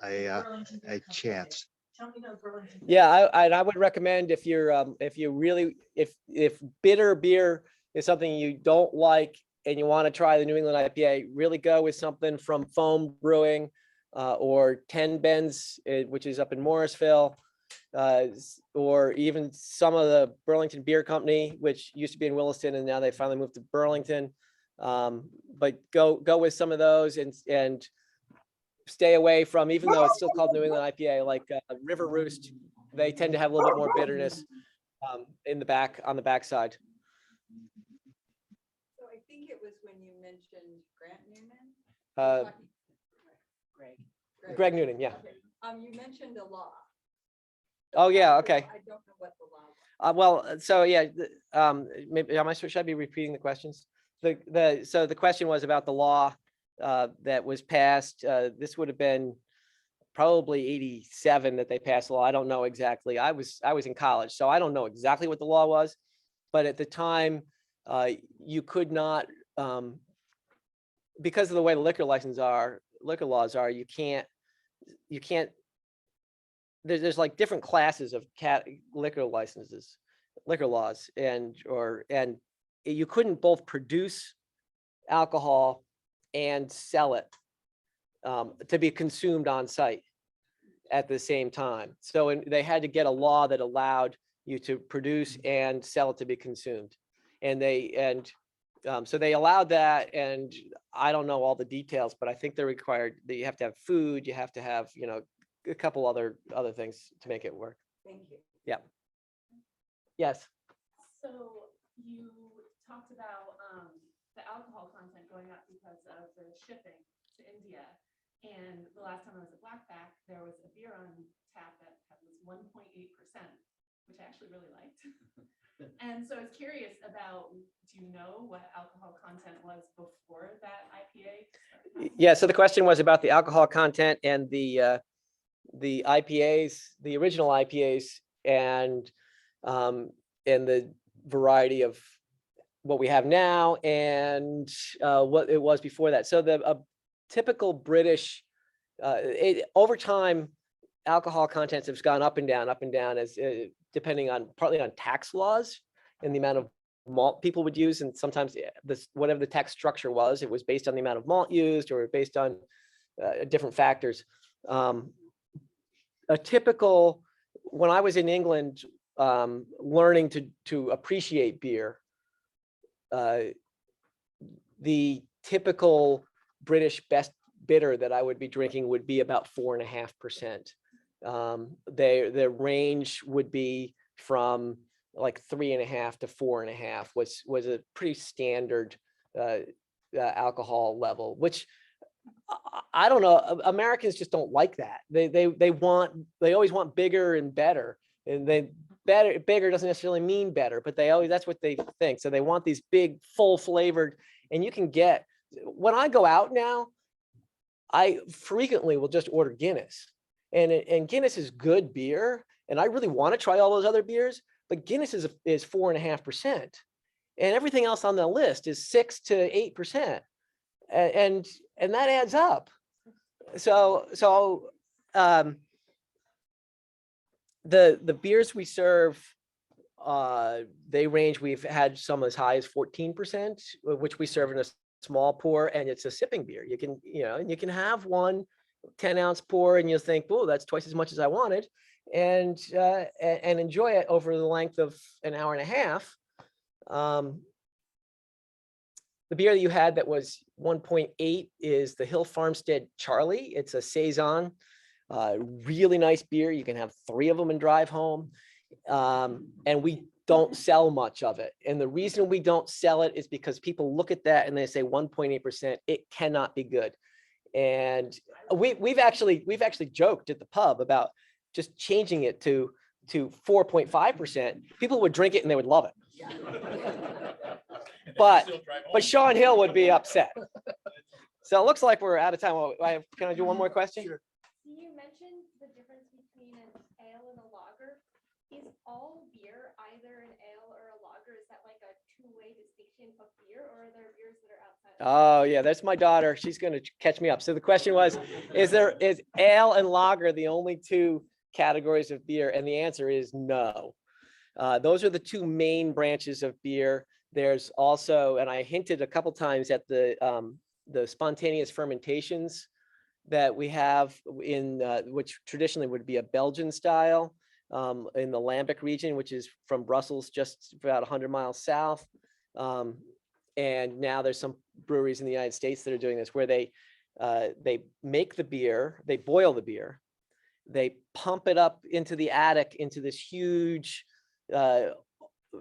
a chance. Yeah, I would recommend if you really if bitter beer is something you don't like and you want to try the New England IPA, really go with something from Foam Brewing or 10 Bends, which is up in Morrisville, or even some of the Burlington Beer Company, which used to be in Williston and now they finally moved to Burlington. But go with some of those and stay away from, even though it's still called New England IPA, like River Roost, they tend to have a little bit more bitterness on the backside. So I think it was when you mentioned Grant Newman. Greg Noonan, yeah. Okay. You mentioned a law. Oh, yeah, okay. I don't know what the law was. Well, so yeah, maybe should I be repeating the questions? So the question was about the law that was passed. This would have been probably 87 that they passed the law. I don't know exactly. I was in college, so I don't know exactly what the law was. But at the time, you could not, because of the way the liquor laws are, you can't. There's like different classes of liquor laws, and you couldn't both produce alcohol and sell it to be consumed on site at the same time. So they had to get a law that allowed you to produce and sell it to be consumed. So they allowed that, and I don't know all the details, but I think they're required that you have to have food, you have to have, a couple other things to make it work. Thank you. Yeah. Yes. So you talked about the alcohol content going up because of the shipping to India. And the last time I was at Blackback, there was a beer on tap that was 1.8%, which I actually really liked. And so I was curious about, do you know what alcohol content was before that IPA? Yeah, so the question was about the alcohol content and the IPAs, the original IPAs, and the variety of what we have now and what it was before that. So a typical British over time, alcohol contents have gone up and down as depending on partly on tax laws and the amount of malt people would use. And sometimes this, whatever the tax structure was, it was based on the amount of malt used or based on different factors. A typical, when I was in England, learning to appreciate beer, the typical British best bitter that I would be drinking would be about 4.5%. The range would be from like 3.5 to 4.5 was a pretty standard alcohol level, which I don't know. Americans just don't like that. They always want bigger and better, and bigger doesn't necessarily mean better, but that's what they think. So they want these big, full flavored, and you can get, when I go out now, I frequently will just order Guinness, and Guinness is good beer, and I really want to try all those other beers, but Guinness is 4.5%, and everything else on the list is 6 to 8%, and that adds up. So the beers we serve, they range. We've had some as high as 14%, which we serve in a small pour, and it's a sipping beer. You can have one 10-ounce pour, and you'll think, oh, that's twice as much as I wanted, and enjoy it over the length of an hour and a half. The beer that you had that was 1.8 is the Hill Farmstead Charlie. It's a Saison, really nice beer. You can have 3 of them and drive home. And we don't sell much of it. And the reason we don't sell it is because people look at that and they say 1.8%, it cannot be good. And we've actually joked at the pub about just changing it to 4.5%. People would drink it and they would love it. But Sean Hill would be upset. So it looks like we're out of time. Can I do one more question? You mentioned the difference between an ale and a lager. Is all beer either an ale or a lager? Is that like a two-way distinction of beer, or are there beers that are outside? Oh yeah, that's my daughter. She's going to catch me up. So the question was, is ale and lager the only 2 categories of beer? And the answer is no. Those are the 2 main branches of beer. There's also, and I hinted a couple times at the spontaneous fermentations that we have in which traditionally would be a Belgian style in the Lambic region, which is from Brussels, just about 100 miles south. And now there's some breweries in the United States that are doing this, where they make the beer, they boil the beer, they pump it up into the attic into this huge,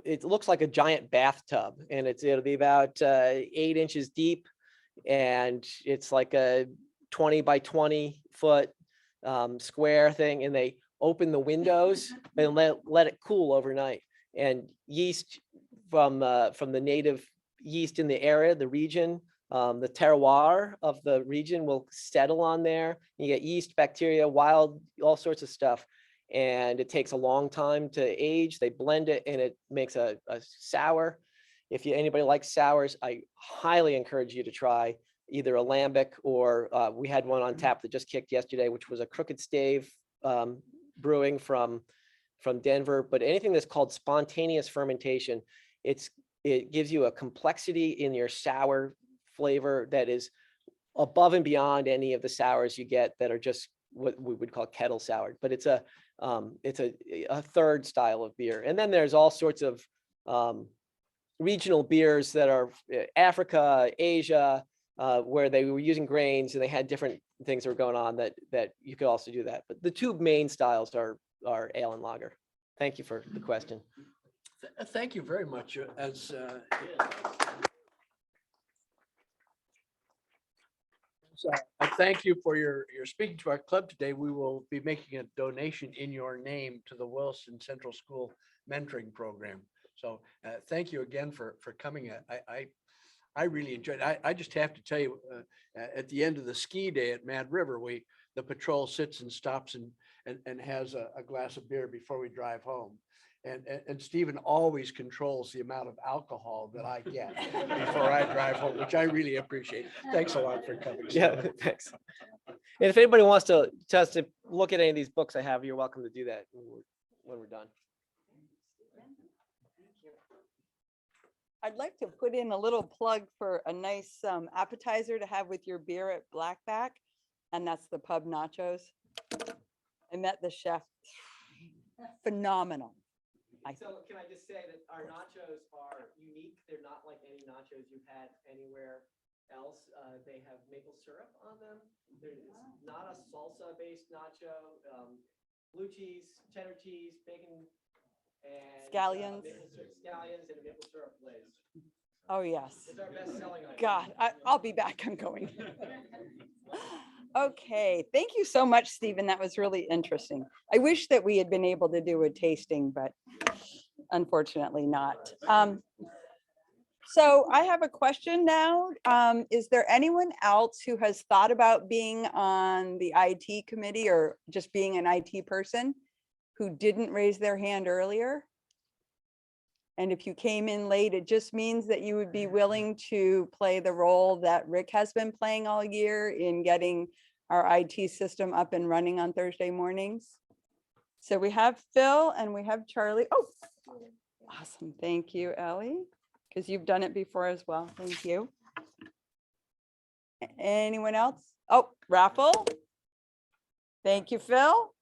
it looks like a giant bathtub, and it'll be about 8 inches deep, and it's like a 20 by 20 foot square thing, and they open the windows and let it cool overnight. And yeast from the native yeast in the area, the region, the terroir of the region will settle on there. You get yeast, bacteria, wild, all sorts of stuff. And it takes a long time to age. They blend it and it makes a sour. If anybody likes sours, I highly encourage you to try either a lambic or we had one on tap that just kicked yesterday, which was a Crooked Stave brewing from Denver. But anything that's called spontaneous fermentation, it gives you a complexity in your sour flavor that is above and beyond any of the sours you get that are just what we would call kettle soured. But it's a third style of beer. And then there's all sorts of regional beers that are Africa, Asia, where they were using grains and they had different things that were going on that you could also do that. But the 2 main styles are ale and lager. Thank you for the question. Thank you very much. I thank you for your speaking to our club today. We will be making a donation in your name to the Williston Central School Mentoring Program. So thank you again for coming. I really enjoyed it. I just have to tell you, at the end of the ski day at Mad River, the patrol sits and stops and has a glass of beer before we drive home. And Stephen always controls the amount of alcohol that I get before I drive home, which I really appreciate. Thanks a lot for coming. Yeah, thanks. And if anybody wants to just to look at any of these books I have, you're welcome to do that when we're done. I'd like to put in a little plug for a nice appetizer to have with your beer at Blackback, and that's the pub nachos. I met the chef. Phenomenal. So can I just say that our nachos are unique. They're not like any nachos you've had anywhere else. They have maple syrup on them. It's not a salsa-based nacho. Blue cheese, cheddar cheese, bacon, and Scallions. Scallions and a maple syrup glaze. Oh, yes. It's our best-selling item. God, I'll be back. I'm going. Okay, thank you so much, Stephen. That was really interesting. I wish that we had been able to do a tasting, but unfortunately not. So I have a question now. Is there anyone else who has thought about being on the IT committee or just being an IT person who didn't raise their hand earlier? And if you came in late, it just means that you would be willing to play the role that Rick has been playing all year in getting our IT system up and running on Thursday mornings. So we have Phil and we have Charlie. Oh, awesome. Thank you, Ellie, because you've done it before as well. Thank you. Anyone else? Oh, raffle. Thank you, Phil.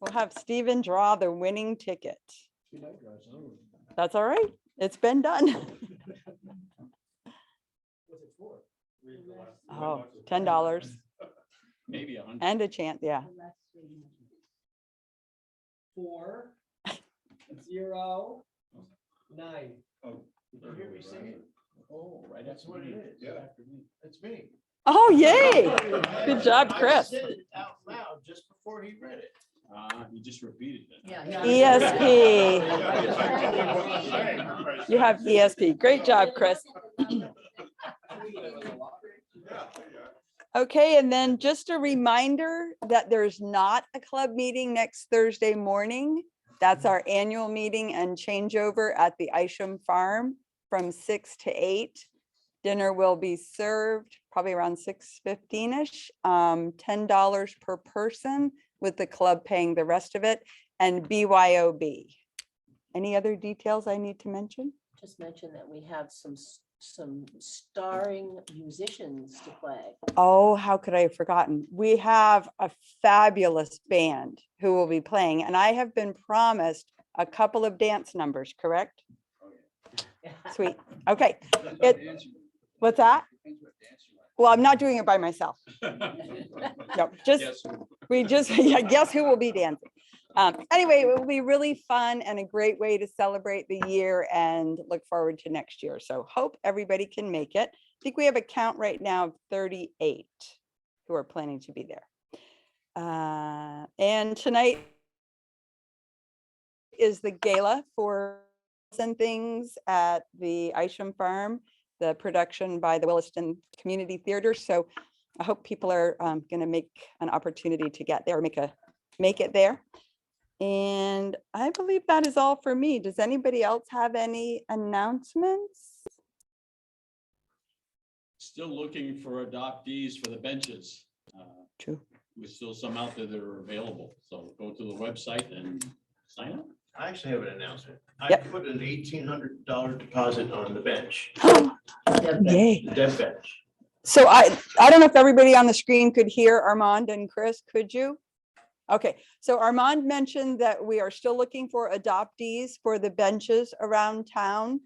We'll have Stephen draw the winning ticket. That's all right. It's been done. Oh, $10. Maybe 100. And a chant, yeah. 4, 0, 9. Oh, Did you hear me sing it? oh, right. That's what it is. Yeah. It's me. Oh, yay. Good job, Chris. I said it out loud just before he read it. You just repeated it. Yeah. ESP. You have ESP. Great job, Chris. Okay, and then just a reminder that there's not a club meeting next Thursday morning. That's our annual meeting and changeover at the Isham Farm from 6 to 8. Dinner will be served probably around 6:15-ish, $10 per person, with the club paying the rest of it, and BYOB. Any other details I need to mention? Just mention that we have some starring musicians to play. Oh, how could I have forgotten? We have a fabulous band who will be playing, and I have been promised a couple of dance numbers, correct? Sweet. Okay. What's that? Well, I'm not doing it by myself. No, yeah, guess who will be dancing? Anyway, it will be really fun and a great way to celebrate the year and look forward to next year. So hope everybody can make it. I think we have a count right now of 38 who are planning to be there. And tonight is the gala for and things at the Isham Farm, the production by the Williston Community Theater. So I hope people are going to make an opportunity to get there, make it there. And I believe that is all for me. Does anybody else have any announcements? Still looking for adoptees for the benches. True. There's still some out there that are available. So go to the website and sign up. I actually have an announcement. I Yep. put an $1,800 deposit on the bench, Yay. the dev bench. So I don't know if everybody on the screen could hear Armand and Chris, could you? Okay, so Armand mentioned that we are still looking for adoptees for the benches around town.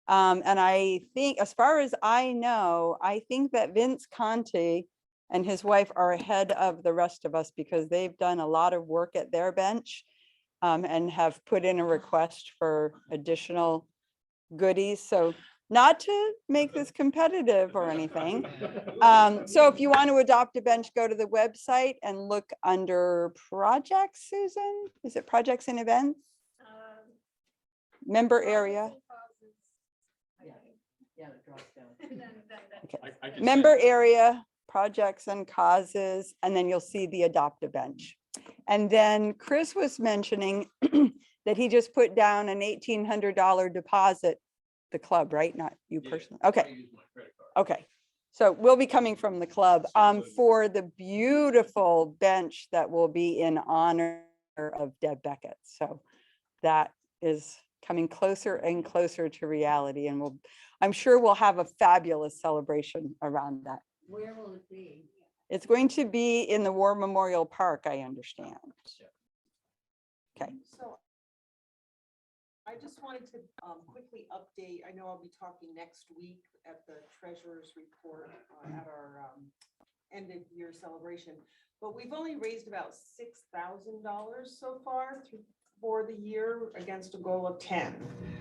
And I think, as far as I know, I think that Vince Conti and his wife are ahead of the rest of us because they've done a lot of work at their bench and have put in a request for additional goodies. So not to make this competitive or anything. So if you want to adopt a bench, go to the website and look under projects, Susan. Is it projects and events? Member area. Yeah, it drops down. Okay. I can Member sign up. area, projects and causes, and then you'll see the adopt a bench. And then Chris was mentioning that he just put down an $1,800 deposit, the club, right? Not you personally. Okay. Okay. So we'll be coming from the club for the beautiful bench that will be in honor of Deb Beckett. So that is coming closer and closer to reality, and I'm sure we'll have a fabulous celebration around that. Where will it be? It's going to be in the War Memorial Park, I understand. Okay. So I just wanted to quickly update. I know I'll be talking next week at the treasurer's report at our end of year celebration, but we've only raised about $6,000 so far for the year against a goal of 10.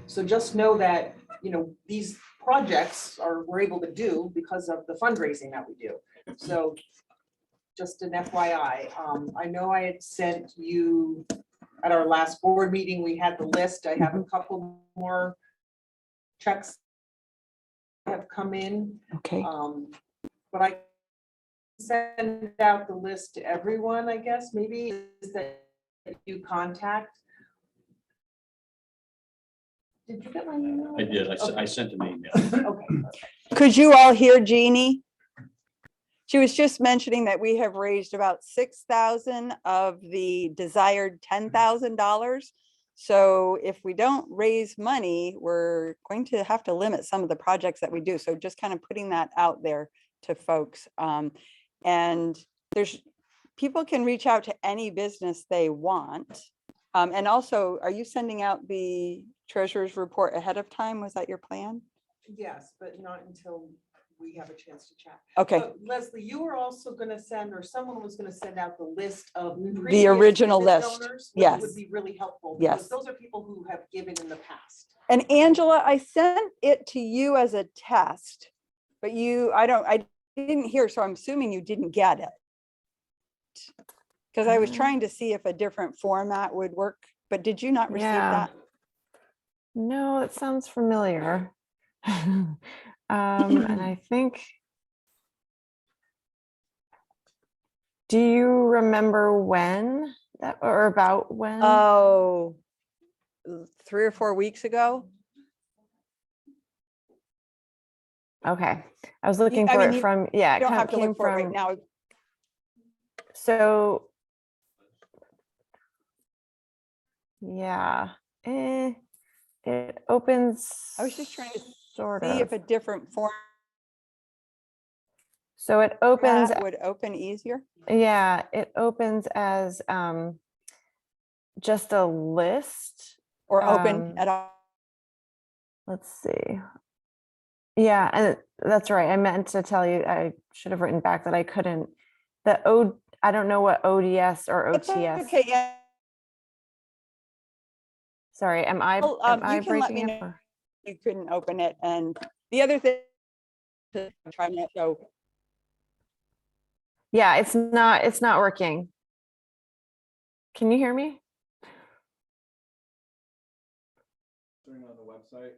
So just know that, you know, these projects we're able to do because of the fundraising that we do. So just an FYI, I know I had sent you at our last board meeting, we had the list. I have a couple more checks that have come in. Okay. But I send out the list to everyone, I guess, maybe is that you contact. Did you get my email? I did. I sent an email. Okay. Could you all hear Jeannie? She was just mentioning that we have raised about 6,000 of the desired $10,000. So if we don't raise money, we're going to have to limit some of the projects that we do. So just kind of putting that out there to folks. And people can reach out to any business they want. And also, are you sending out the treasurer's report ahead of time? Was that your plan? Yes, but not until we have a chance to chat. Okay. But Leslie, you were also going to send, or someone was going to send out the list of The previous original business list. owners, which Yes. would be really helpful. Yes. Because those are people who have given in the past. And Angela, I sent it to you as a test, but I didn't hear, so I'm assuming you didn't get it. Because I was trying to see if a different format would work, but did you not receive that? No, it sounds familiar. And I think, do you remember when that, or about when? Oh, 3 or 4 weeks ago. Okay, I was looking I for mean, it you from, yeah, I it don't kind have of to came look for it right from, now. so. Yeah, it opens. I was just trying to sort See of. if a different format So it opens, would open easier. yeah, it opens as just a list. Or open at all. Let's see. Yeah, and that's right. I meant to tell you, I should have written back that I couldn't. I don't know what ODS or It's OTS. okay, yeah. Sorry, am I Well, am you I can let me breaking know. up? Or- You couldn't open it. And the other thing, I'm trying to show, Yeah, it's not working. Can you hear me? On the website,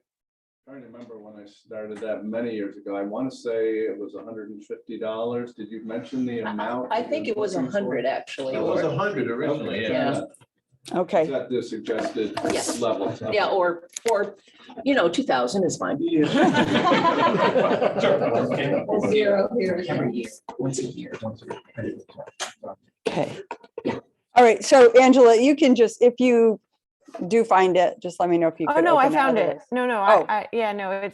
trying to remember when I started that many years ago. I want to say it was $150. Did you mention the amount? I think it was 100 actually. It was or- 100 originally, Yeah. Is okay. that the suggested Yes. level? Yeah, or 2,000 is fine. Zero here every year, once a year. Okay. All right. So Angela, you can just, if you do find it, just let me know if you Oh could. no, I open found it. otherwise. No, Oh. yeah, no,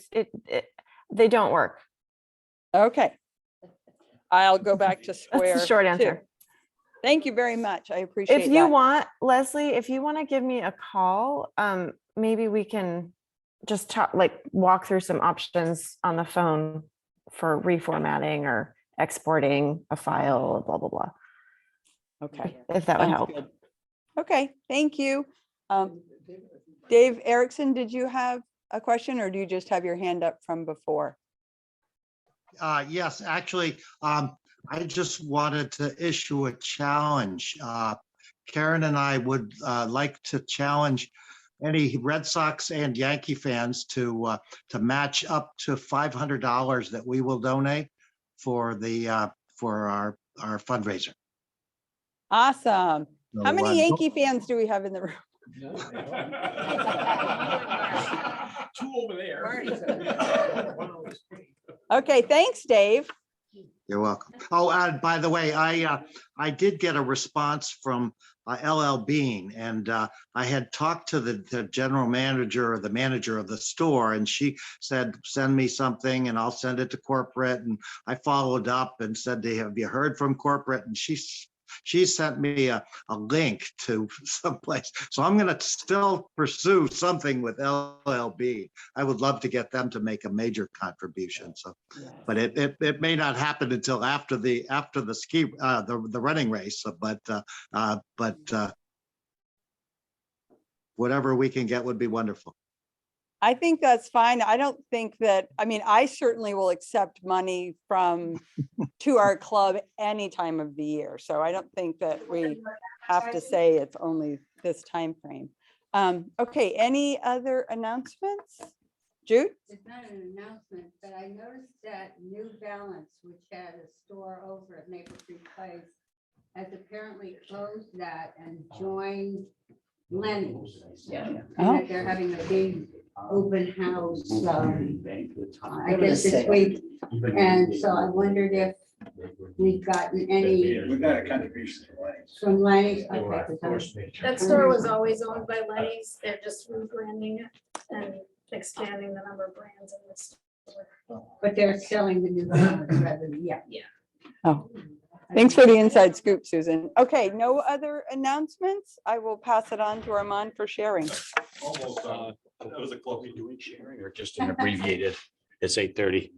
they don't work. Okay. I'll go back to square. That's the short two. answer. Thank you very much. I appreciate If you that. want, Leslie, if you want to give me a call, maybe we can just talk, like walk through some options on the phone for reformatting or exporting a file, blah, blah, blah. Okay. If that would Sounds help. good. Okay, thank you. Dave Erickson, did you have a question or do you just have your hand up from before? Yes, actually, I just wanted to issue a challenge. Karen and I would like to challenge any Red Sox and Yankee fans to match up to $500 that we will donate for the for our fundraiser. Awesome. How So, many Yankee fans do we have in the room? Two over there. Okay, thanks, Dave. You're welcome. Oh, and by the way, I did get a response from LL Bean, and I had talked to the general manager or the manager of the store, and she said, send me something and I'll send it to corporate. And I followed up and said, have you heard from corporate? And she sent me a link to someplace. So I'm going to still pursue something with LLB. I would love to get them to make a major contribution. So, but it may not happen until after the ski, the running race, but whatever we can get would be wonderful. I think that's fine. I don't think that, I mean, I certainly will accept money from to our club any time of the year. So I don't think that we have to say it's only this time frame. Okay, any other announcements? Jude? It's not an announcement, but I noticed that New Balance, which had a store over at Maple Creek Place, has apparently closed that and joined Lenny's. And that they're having a big open house, I guess this week. And so I wondered if we've gotten any We got a contribution from Lenny's. Okay, 'cause That store was always owned by Lenny's. They're just rebranding it and expanding the number of brands in this store. but they're selling the New Balance rather than, yeah. Oh, thanks for the inside scoop, Susan. Okay, no other announcements? I will pass it on to Armand for sharing. Almost, that was a close. Sharing or just an abbreviated, it's 8:30.